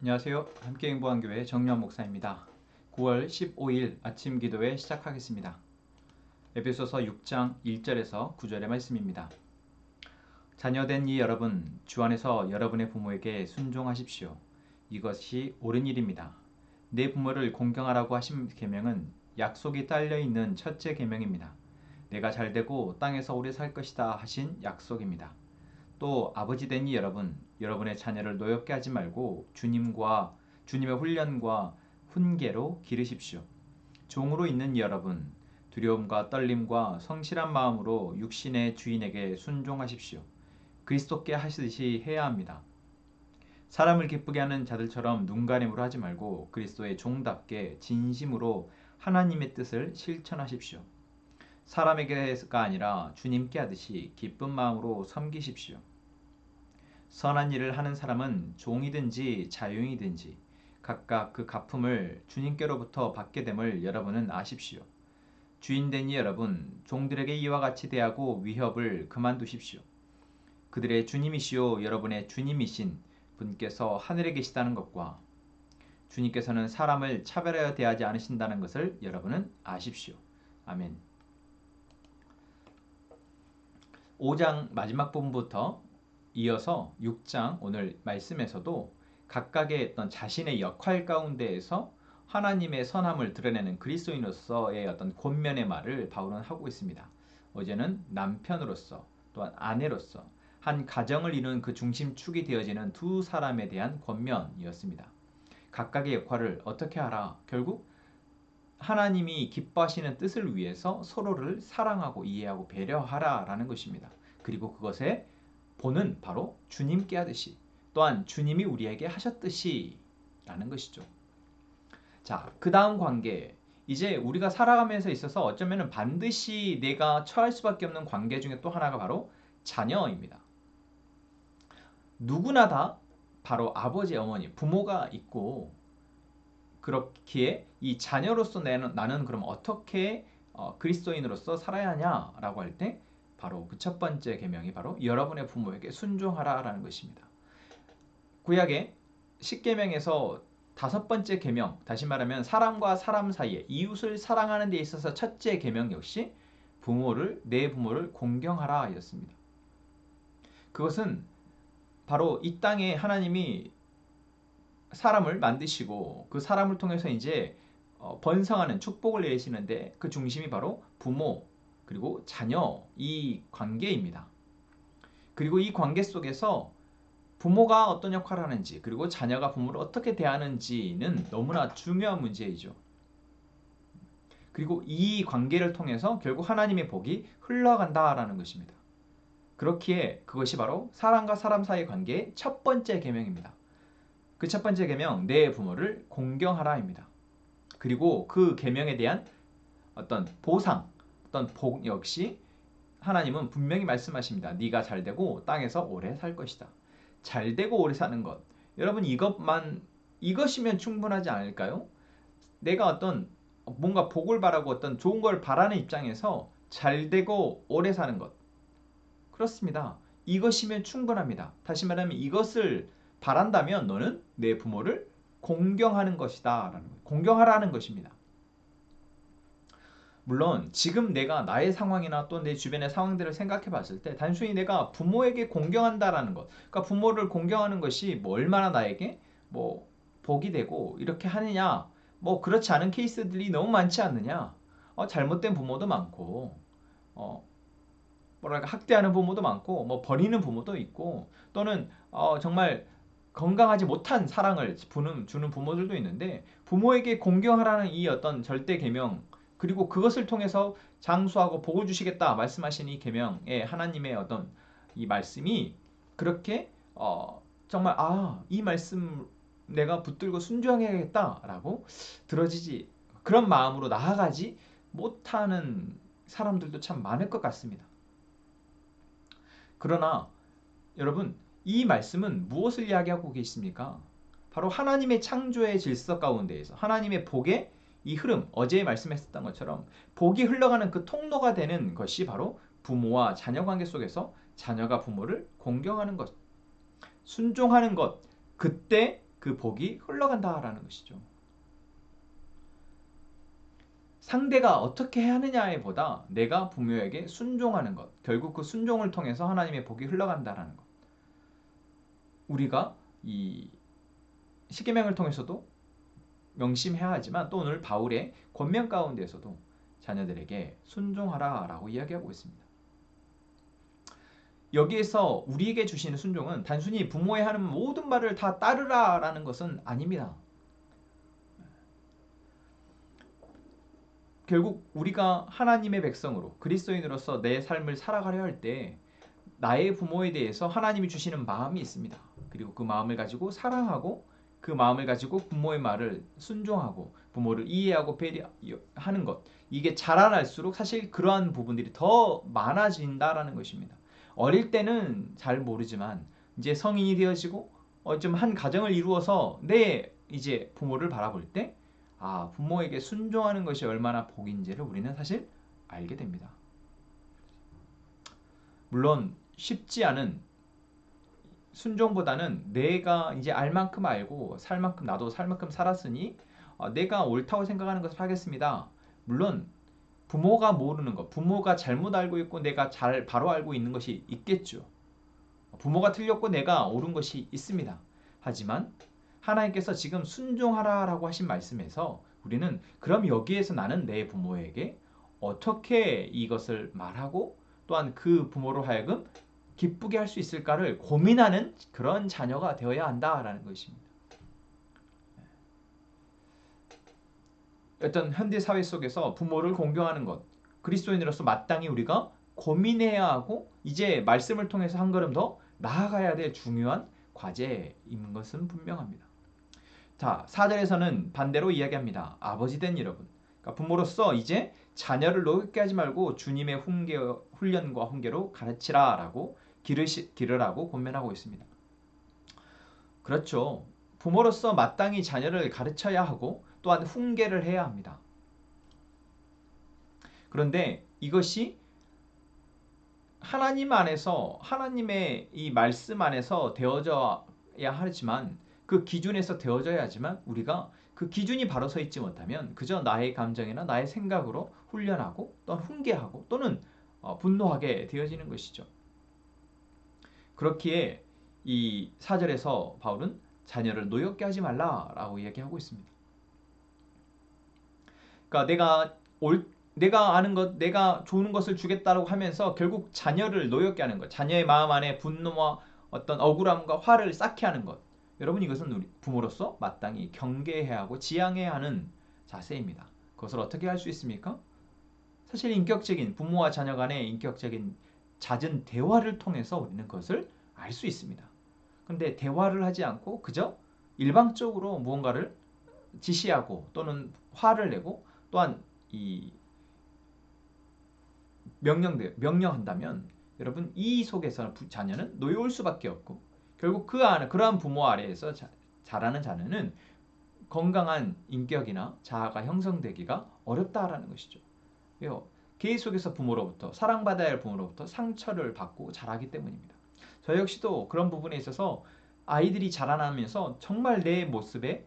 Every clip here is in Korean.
안녕하세요. 함께 행복한교회 정유한 목사입니다. 9월 15일 아침 기도회 시작하겠습니다. 에베소서 6장 1절에서 9절의 말씀입니다. 자녀된 이 여러분, 주 안에서 여러분의 부모에게 순종하십시오. 이것이 옳은 일입니다. 내 부모를 공경하라고 하신 계명은 약속이 딸려있는 첫째 계명입니다. 내가 잘되고 땅에서 오래 살 것이다 하신 약속입니다. 또 아버지 된 이 여러분, 여러분의 자녀를 노엽게 하지 말고 주님의 훈련과 훈계로 기르십시오. 종으로 있는 여러분, 두려움과 떨림과 성실한 마음으로 육신의 주인에게 순종하십시오. 그리스도께 하시듯이 해야 합니다. 사람을 기쁘게 하는 자들처럼 눈가림으로 하지 말고 그리스도의 종답게 진심으로 하나님의 뜻을 실천하십시오. 사람에게가 아니라 주님께 하듯이 기쁜 마음으로 섬기십시오. 선한 일을 하는 사람은 종이든지 자유인이든지 각각 그 갚음을 주님께로부터 받게 됨을 여러분은 아십시오. 주인된 이 여러분, 종들에게 이와 같이 대하고 위협을 그만두십시오. 그들의 주님이시요 여러분의 주님이신 분께서 하늘에 계시다는 것과 주님께서는 사람을 차별하여 대하지 않으신다는 것을 여러분은 아십시오. 아멘. 5장 마지막 부분부터 이어서 6장 오늘 말씀에서도 각각의 어떤 자신의 역할 가운데에서 하나님의 선함을 드러내는 그리스도인으로서의 어떤 권면의 말을 바울은 하고 있습니다. 어제는 남편으로서 또한 아내로서 한 가정을 이루는 그 중심축이 되어지는 두 사람에 대한 권면이었습니다. 각각의 역할을 어떻게 하라? 결국 하나님이 기뻐하시는 뜻을 위해서 서로를 사랑하고 이해하고 배려하라라는 것입니다. 그리고 그것의 본은 바로 주님께 하듯이 또한 주님이 우리에게 하셨듯이 라는 것이죠. 자, 그 다음 관계, 이제 우리가 살아가면서 있어서 어쩌면 반드시 내가 처할 수밖에 없는 관계 중에 또 하나가 바로 자녀입니다. 누구나 다 바로 아버지, 어머니, 부모가 있고 그렇기에 이 자녀로서 나는 그럼 어떻게 그리스도인으로서 살아야 하냐라고 할 때 바로 그 첫 번째 계명이 바로 여러분의 부모에게 순종하라라는 것입니다. 구약의 10계명에서 다섯 번째 계명, 다시 말하면 사람과 사람 사이에 이웃을 사랑하는 데 있어서 첫째 계명 역시 내 부모를 공경하라였습니다. 그것은 바로 이 땅에 하나님이 사람을 만드시고 그 사람을 통해서 이제 번성하는 축복을 내리시는데 그 중심이 바로 부모 그리고 자녀 이 관계입니다. 그리고 이 관계 속에서 부모가 어떤 역할을 하는지 그리고 자녀가 부모를 어떻게 대하는지는 너무나 중요한 문제이죠. 그리고 이 관계를 통해서 결국 하나님의 복이 흘러간다라는 것입니다. 그렇기에 그것이 바로 사람과 사람 사이의 관계의 첫 번째 계명입니다. 그 첫 번째 계명, 내 부모를 공경하라입니다. 그리고 그 계명에 대한 어떤 보상, 어떤 복 역시 하나님은 분명히 말씀하십니다. 네가 잘되고 땅에서 오래 살 것이다. 잘되고 오래 사는 것. 여러분 이것이면 충분하지 않을까요? 내가 어떤 뭔가 복을 바라고 어떤 좋은 걸 바라는 입장에서 잘되고 오래 사는 것. 그렇습니다. 이것이면 충분합니다. 다시 말하면 이것을 바란다면 너는 내 부모를 공경하는 것이다. 공경하라는 것입니다. 물론 지금 내가 나의 상황이나 또 내 주변의 상황들을 생각해 봤을 때 단순히 내가 부모에게 공경한다라는 것, 그러니까 부모를 공경하는 것이 뭐 얼마나 나에게 뭐 복이 되고 이렇게 하느냐, 뭐 그렇지 않은 케이스들이 너무 많지 않느냐. 잘못된 부모도 많고, 뭐랄까 학대하는 부모도 많고, 뭐 버리는 부모도 있고, 또는 정말 건강하지 못한 사랑을 주는 부모들도 있는데 부모에게 공경하라는 이 어떤 절대 계명 그리고 그것을 통해서 장수하고 복을 주시겠다 말씀하신 이 계명의 하나님의 어떤 이 말씀이 그렇게 정말 이 말씀 내가 붙들고 순종해야겠다라고 들어지지 그런 마음으로 나아가지 못하는 사람들도 참 많을 것 같습니다. 그러나 여러분 이 말씀은 무엇을 이야기하고 계십니까? 바로 하나님의 창조의 질서 가운데에서 하나님의 복의 이 흐름, 어제 말씀했었던 것처럼 복이 흘러가는 그 통로가 되는 것이 바로 부모와 자녀 관계 속에서 자녀가 부모를 공경하는 것, 순종하는 것, 그때 그 복이 흘러간다라는 것이죠. 상대가 어떻게 해야 하느냐에 보다 내가 부모에게 순종하는 것, 결국 그 순종을 통해서 하나님의 복이 흘러간다라는 것. 우리가 이 십계명을 통해서도 명심해야 하지만 또 오늘 바울의 권면 가운데에서도 자녀들에게 순종하라 라고 이야기하고 있습니다. 여기에서 우리에게 주시는 순종은 단순히 부모의 하는 모든 말을 다 따르라 라는 것은 아닙니다. 결국 우리가 하나님의 백성으로 그리스도인으로서 내 삶을 살아가려 할 때 나의 부모에 대해서 하나님이 주시는 마음이 있습니다. 그리고 그 마음을 가지고 사랑하고 그 마음을 가지고 부모의 말을 순종하고 부모를 이해하고 배려하는 것, 이게 자라날수록 사실 그러한 부분들이 더 많아진다라는 것입니다. 어릴 때는 잘 모르지만 이제 성인이 되어지고 좀 한 가정을 이루어서 내 이제 부모를 바라볼 때 부모에게 순종하는 것이 얼마나 복인지를 우리는 사실 알게 됩니다. 물론 쉽지 않은 순종보다는 내가 이제 알 만큼 알고 살 만큼 나도 살 만큼 살았으니 내가 옳다고 생각하는 것을 하겠습니다. 물론 부모가 모르는 것, 부모가 잘못 알고 있고 내가 잘 바로 알고 있는 것이 있겠죠. 부모가 틀렸고 내가 옳은 것이 있습니다. 하지만 하나님께서 지금 순종하라라고 하신 말씀에서 우리는 그럼 여기에서 나는 내 부모에게 어떻게 이것을 말하고 또한 그 부모로 하여금 기쁘게 할 수 있을까를 고민하는 그런 자녀가 되어야 한다라는 것입니다. 어떤 현대 사회 속에서 부모를 공경하는 것, 그리스도인으로서 마땅히 우리가 고민해야 하고 이제 말씀을 통해서 한 걸음 더 나아가야 될 중요한 과제인 것은 분명합니다. 자, 4절에서는 반대로 이야기합니다. 아버지 된 여러분, 그러니까 부모로서 이제 자녀를 노엽게 하지 말고 주님의 훈련과 훈계로 가르치라라고 기르라고 권면하고 있습니다. 그렇죠. 부모로서 마땅히 자녀를 가르쳐야 하고 또한 훈계를 해야 합니다. 그런데 이것이 하나님 안에서 하나님의 이 말씀 안에서 되어져야 하지만 그 기준에서 되어져야 하지만 우리가 그 기준이 바로 서 있지 못하면 그저 나의 감정이나 나의 생각으로 훈련하고 또는 훈계하고 또는 분노하게 되어지는 것이죠. 그렇기에 이 4절에서 바울은 자녀를 노엽게 하지 말라라고 이야기하고 있습니다. 그러니까 내가 아는 것, 내가 좋은 것을 주겠다라고 하면서 결국 자녀를 노엽게 하는 것, 자녀의 마음 안에 분노와 어떤 억울함과 화를 쌓게 하는 것. 여러분 이것은 우리 부모로서 마땅히 경계해야 하고 지양해야 하는 자세입니다. 그것을 어떻게 할 수 있습니까? 사실 인격적인 부모와 자녀 간의 인격적인 잦은 대화를 통해서 우리는 그것을 알 수 있습니다. 그런데 대화를 하지 않고 그저 일방적으로 무언가를 지시하고 또는 화를 내고 또한 이 명령한다면 여러분 이 속에서 자녀는 노여울 수밖에 없고 결국 그러한 부모 아래에서 자라는 자녀는 건강한 인격이나 자아가 형성되기가 어렵다라는 것이죠. 계획 속에서 부모로부터 사랑받아야 할 부모로부터 상처를 받고 자라기 때문입니다. 저 역시도 그런 부분에 있어서 아이들이 자라나면서 정말 내 모습에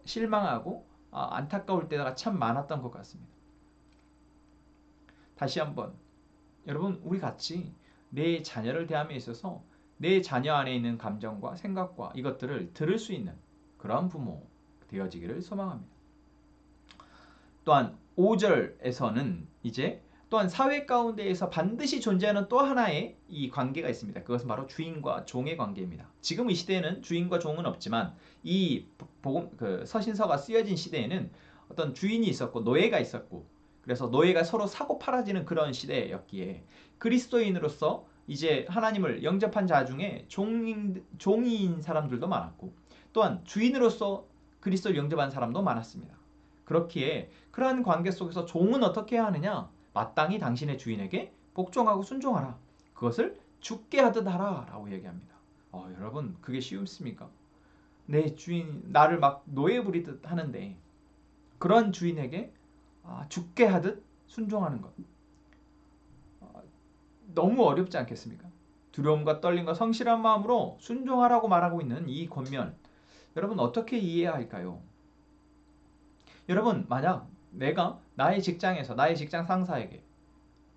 실망하고 안타까울 때가 참 많았던 것 같습니다. 다시 한번 여러분 우리 같이 내 자녀를 대함에 있어서 내 자녀 안에 있는 감정과 생각과 이것들을 들을 수 있는 그런 부모 되어지기를 소망합니다. 또한 5절에서는 이제 또한 사회 가운데에서 반드시 존재하는 또 하나의 이 관계가 있습니다. 그것은 바로 주인과 종의 관계입니다. 지금 이 시대에는 주인과 종은 없지만 이 서신서가 쓰여진 시대에는 어떤 주인이 있었고 노예가 있었고 그래서 노예가 서로 사고 팔아지는 그런 시대였기에 그리스도인으로서 이제 하나님을 영접한 자 중에 종인 사람들도 많았고 또한 주인으로서 그리스도를 영접한 사람도 많았습니다. 그렇기에 그러한 관계 속에서 종은 어떻게 해야 하느냐? 마땅히 당신의 주인에게 복종하고 순종하라. 그것을 죽게 하듯 하라 라고 얘기합니다. 여러분 그게 쉽습니까? 내 주인 나를 막 노예 부리듯 하는데 그런 주인에게 죽게 하듯 순종하는 것 너무 어렵지 않겠습니까? 두려움과 떨림과 성실한 마음으로 순종하라고 말하고 있는 이 권면 여러분 어떻게 이해해야 할까요? 여러분 만약 내가 나의 직장에서 나의 직장 상사에게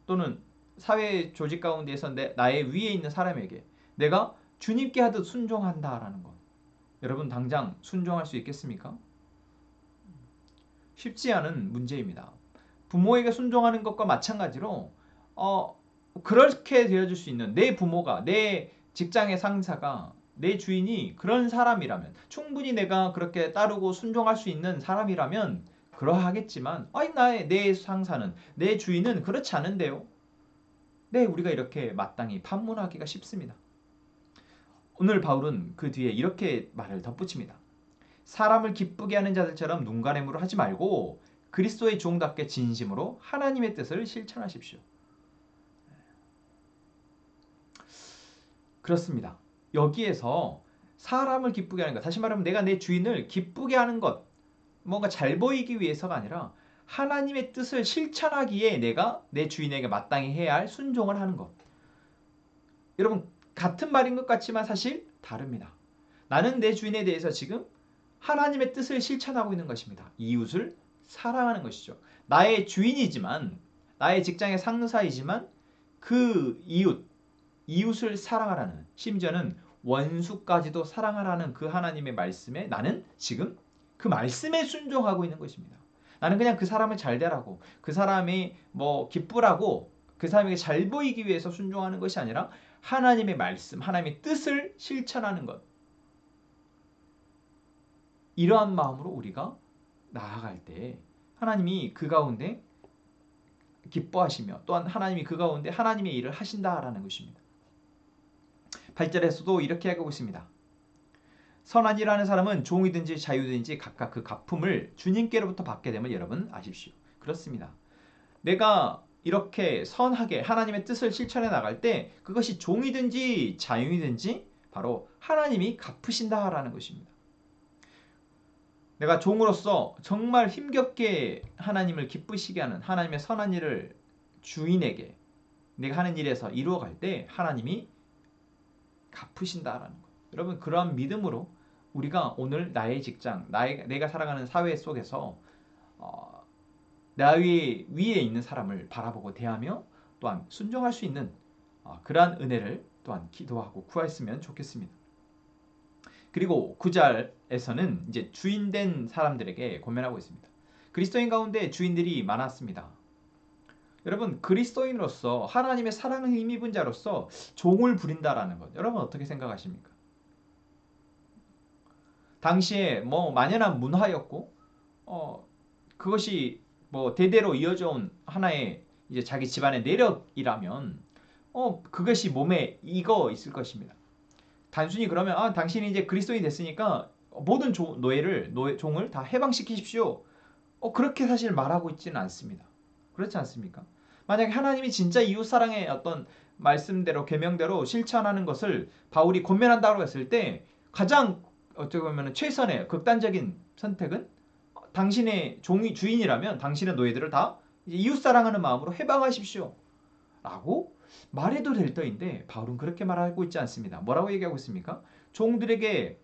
또는 사회 조직 가운데에서 나의 위에 있는 사람에게 내가 주님께 하듯 순종한다라는 것. 여러분 당장 순종할 수 있겠습니까? 쉽지 않은 문제입니다. 부모에게 순종하는 것과 마찬가지로 그렇게 되어줄 수 있는 내 부모가 내 직장의 상사가 내 주인이 그런 사람이라면 충분히 내가 그렇게 따르고 순종할 수 있는 사람이라면 그러하겠지만 내 상사는 내 주인은 그렇지 않은데요. 네, 우리가 이렇게 마땅히 판문하기가 쉽습니다. 오늘 바울은 그 뒤에 이렇게 말을 덧붙입니다. 사람을 기쁘게 하는 자들처럼 눈가림으로 하지 말고 그리스도의 종답게 진심으로 하나님의 뜻을 실천하십시오. 그렇습니다. 여기에서 사람을 기쁘게 하는 것, 다시 말하면 내가 내 주인을 기쁘게 하는 것, 뭔가 잘 보이기 위해서가 아니라 하나님의 뜻을 실천하기에 내가 내 주인에게 마땅히 해야 할 순종을 하는 것. 여러분 같은 말인 것 같지만 사실 다릅니다. 나는 내 주인에 대해서 지금 하나님의 뜻을 실천하고 있는 것입니다. 이웃을 사랑하는 것이죠. 나의 주인이지만 나의 직장의 상사이지만 그 이웃을 사랑하라는, 심지어는 원수까지도 사랑하라는 그 하나님의 말씀에 나는 지금 그 말씀에 순종하고 있는 것입니다. 나는 그냥 그 사람을 잘 되라고, 그 사람이 기쁘라고, 그 사람에게 잘 보이기 위해서 순종하는 것이 아니라 하나님의 말씀, 하나님의 뜻을 실천하는 것. 이러한 마음으로 우리가 나아갈 때 하나님이 그 가운데 기뻐하시며 또한 하나님이 그 가운데 하나님의 일을 하신다라는 것입니다. 8절에서도 이렇게 하고 있습니다. 선한 일하는 사람은 종이든지 자유든지 각각 그 갚음을 주님께로부터 받게 됨을 여러분 아십시오. 그렇습니다. 내가 이렇게 선하게 하나님의 뜻을 실천해 나갈 때 그것이 종이든지 자유이든지 바로 하나님이 갚으신다라는 것입니다. 내가 종으로서 정말 힘겹게 하나님을 기쁘시게 하는 하나님의 선한 일을 주인에게 내가 하는 일에서 이루어갈 때 하나님이 갚으신다라는 것. 여러분 그러한 믿음으로 우리가 오늘 나의 직장, 내가 살아가는 사회 속에서 나 위에 있는 사람을 바라보고 대하며 또한 순종할 수 있는 그러한 은혜를 또한 기도하고 구했으면 좋겠습니다. 그리고 9절에서는 이제 주인된 사람들에게 권면하고 있습니다. 그리스도인 가운데 주인들이 많았습니다. 여러분 그리스도인으로서 하나님의 사랑을 힘입은 자로서 종을 부린다라는 것, 여러분 어떻게 생각하십니까? 당시에 만연한 문화였고 그것이 대대로 이어져 온 하나의 이제 자기 집안의 내력이라면 그것이 몸에 익어 있을 것입니다. 단순히 그러면 당신이 이제 그리스도인이 됐으니까 모든 종을 다 해방시키십시오. 그렇게 사실 말하고 있지는 않습니다. 그렇지 않습니까? 만약에 하나님이 진짜 이웃사랑의 어떤 말씀대로 계명대로 실천하는 것을 바울이 권면한다고 했을 때 가장 어떻게 보면 최선의 극단적인 선택은 당신의 주인이라면 당신의 노예들을 다 이웃사랑하는 마음으로 해방하십시오 라고 말해도 될 터인데 바울은 그렇게 말하고 있지 않습니다. 뭐라고 얘기하고 있습니까? 종들에게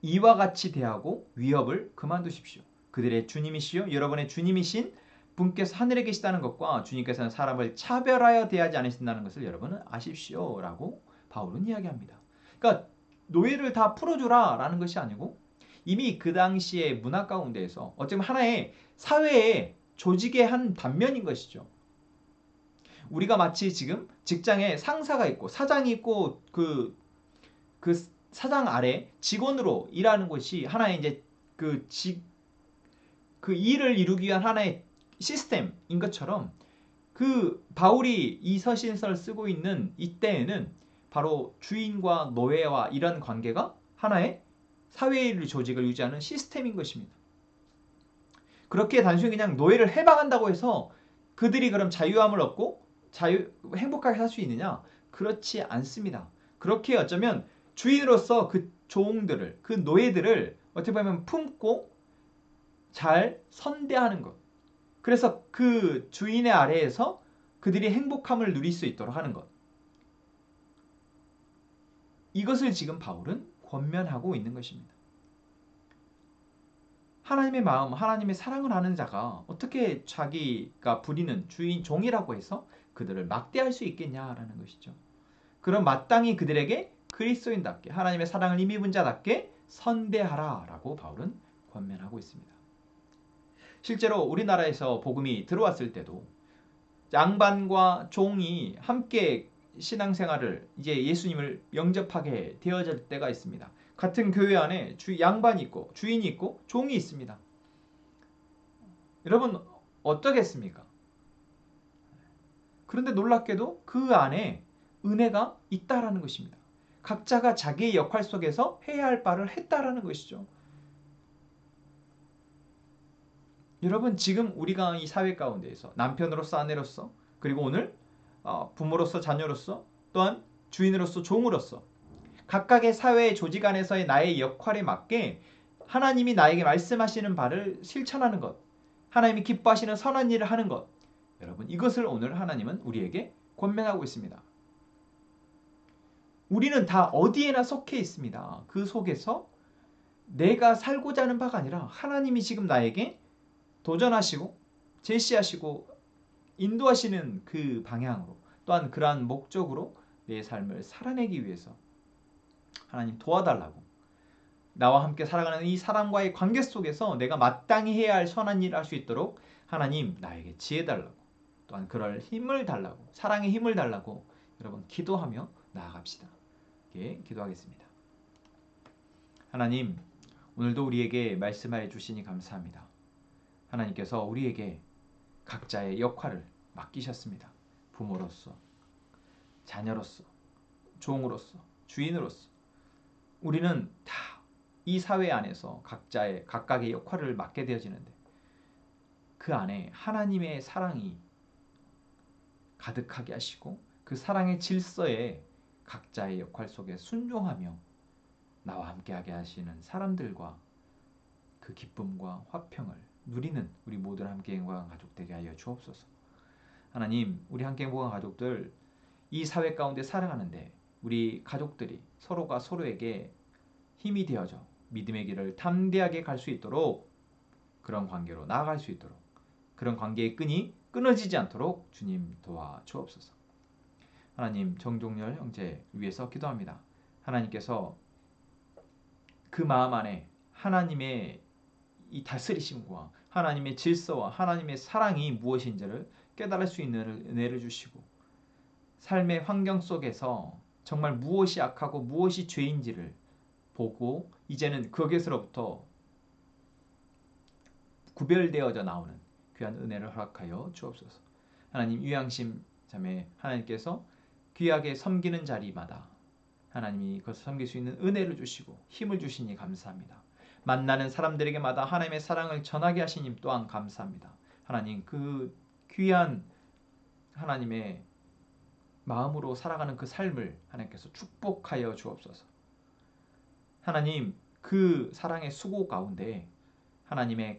이와 같이 대하고 위협을 그만두십시오. 그들의 주님이시요 여러분의 주님이신 분께서 하늘에 계시다는 것과 주님께서는 사람을 차별하여 대하지 않으신다는 것을 여러분은 아십시오 라고 바울은 이야기합니다. 그러니까 노예를 다 풀어주라 라는 것이 아니고 이미 그 당시의 문화 가운데에서 어쩌면 하나의 사회의 조직의 한 단면인 것이죠. 우리가 마치 지금 직장에 상사가 있고 사장이 있고 그 사장 아래 직원으로 일하는 것이 하나의 이제 그 일을 이루기 위한 하나의 시스템인 것처럼 그 바울이 이 서신서를 쓰고 있는 이때에는 바로 주인과 노예와 이런 관계가 하나의 사회의 조직을 유지하는 시스템인 것입니다. 그렇게 단순히 그냥 노예를 해방한다고 해서 그들이 그럼 자유함을 얻고 행복하게 살 수 있느냐? 그렇지 않습니다. 그렇게 어쩌면 주인으로서 그 종들을, 그 노예들을 어떻게 보면 품고 잘 선대하는 것. 그래서 그 주인의 아래에서 그들이 행복함을 누릴 수 있도록 하는 것. 이것을 지금 바울은 권면하고 있는 것입니다. 하나님의 마음, 하나님의 사랑을 하는 자가 어떻게 자기가 부리는 주인 종이라고 해서 그들을 막대할 수 있겠냐라는 것이죠. 그럼 마땅히 그들에게 그리스도인답게 하나님의 사랑을 힘입은 자답게 선대하라라고 바울은 권면하고 있습니다. 실제로 우리나라에서 복음이 들어왔을 때도 양반과 종이 함께 신앙생활을 이제 예수님을 영접하게 되어질 때가 있습니다. 같은 교회 안에 양반이 있고 주인이 있고 종이 있습니다. 여러분 어떠겠습니까? 그런데 놀랍게도 그 안에 은혜가 있다라는 것입니다. 각자가 자기의 역할 속에서 해야 할 바를 했다라는 것이죠. 여러분 지금 우리가 이 사회 가운데에서 남편으로서 아내로서 그리고 오늘 부모로서 자녀로서 또한 주인으로서 종으로서 각각의 사회의 조직 안에서의 나의 역할에 맞게 하나님이 나에게 말씀하시는 바를 실천하는 것, 하나님이 기뻐하시는 선한 일을 하는 것, 여러분 이것을 오늘 하나님은 우리에게 권면하고 있습니다. 우리는 다 어디에나 속해 있습니다. 그 속에서 내가 살고자 하는 바가 아니라 하나님이 지금 나에게 도전하시고 제시하시고 인도하시는 그 방향으로 또한 그러한 목적으로 내 삶을 살아내기 위해서 하나님 도와달라고 나와 함께 살아가는 이 사람과의 관계 속에서 내가 마땅히 해야 할 선한 일을 할 수 있도록 하나님 나에게 지혜 달라고 또한 그럴 힘을 달라고 사랑의 힘을 달라고 여러분 기도하며 나아갑시다. 예, 기도하겠습니다. 하나님 오늘도 우리에게 말씀하여 주시니 감사합니다. 하나님께서 우리에게 각자의 역할을 맡기셨습니다. 부모로서, 자녀로서, 종으로서, 주인으로서 우리는 다 이 사회 안에서 각각의 역할을 맡게 되어지는데 그 안에 하나님의 사랑이 가득하게 하시고 그 사랑의 질서에 각자의 역할 속에 순종하며 나와 함께하게 하시는 사람들과 그 기쁨과 화평을 누리는 우리 모든 함께 행복한 가족 되게 하여 주옵소서. 하나님 우리 함께 행복한 가족들 이 사회 가운데 살아가는데 우리 가족들이 서로가 서로에게 힘이 되어져 믿음의 길을 담대하게 갈 수 있도록 그런 관계로 나아갈 수 있도록 그런 관계의 끈이 끊어지지 않도록 주님 도와주옵소서. 하나님 정종렬 형제 위해서 기도합니다. 하나님께서 그 마음 안에 하나님의 이 다스리심과 하나님의 질서와 하나님의 사랑이 무엇인지를 깨달을 수 있는 은혜를 주시고 삶의 환경 속에서 정말 무엇이 악하고 무엇이 죄인지를 보고 이제는 거기서부터 구별되어져 나오는 귀한 은혜를 허락하여 주옵소서. 하나님 유양심 자매 하나님께서 귀하게 섬기는 자리마다 하나님이 그것을 섬길 수 있는 은혜를 주시고 힘을 주시니 감사합니다. 만나는 사람들에게마다 하나님의 사랑을 전하게 하시님 또한 감사합니다. 하나님 그 귀한 하나님의 마음으로 살아가는 그 삶을 하나님께서 축복하여 주옵소서. 하나님 그 사랑의 수고 가운데 하나님의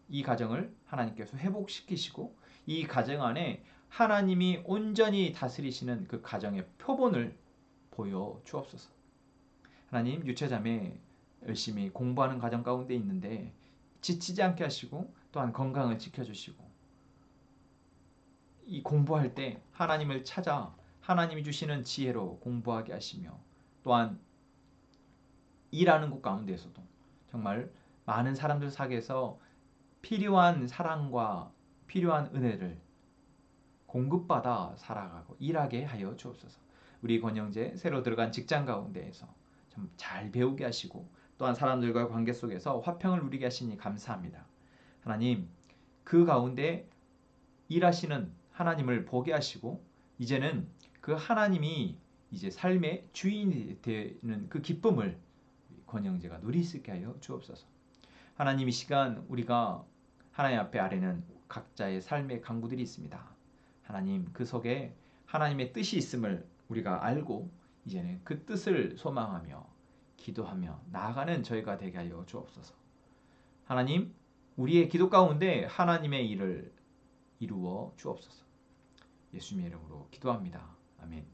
이 가정을 하나님께서 회복시키시고 이 가정 안에 하나님이 온전히 다스리시는 그 가정의 표본을 보여 주옵소서. 하나님 유체자매 열심히 공부하는 가정 가운데 있는데 지치지 않게 하시고 또한 건강을 지켜주시고 이 공부할 때 하나님을 찾아 하나님이 주시는 지혜로 공부하게 하시며 또한 일하는 곳 가운데에서도 정말 많은 사람들 사이에서 필요한 사랑과 필요한 은혜를 공급받아 살아가고 일하게 하여 주옵소서. 우리 권영재 새로 들어간 직장 가운데에서 좀 잘 배우게 하시고 또한 사람들과의 관계 속에서 화평을 누리게 하시니 감사합니다. 하나님 그 가운데 일하시는 하나님을 보게 하시고 이제는 그 하나님이 이제 삶의 주인이 되는 그 기쁨을 권영재가 누릴 수 있게 하여 주옵소서. 하나님 이 시간 우리가 하나님 앞에 아래는 각자의 삶의 강구들이 있습니다. 하나님 그 속에 하나님의 뜻이 있음을 우리가 알고 이제는 그 뜻을 소망하며 기도하며 나아가는 저희가 되게 하여 주옵소서. 하나님 우리의 기도 가운데 하나님의 일을 이루어 주옵소서. 예수님의 이름으로 기도합니다. 아멘.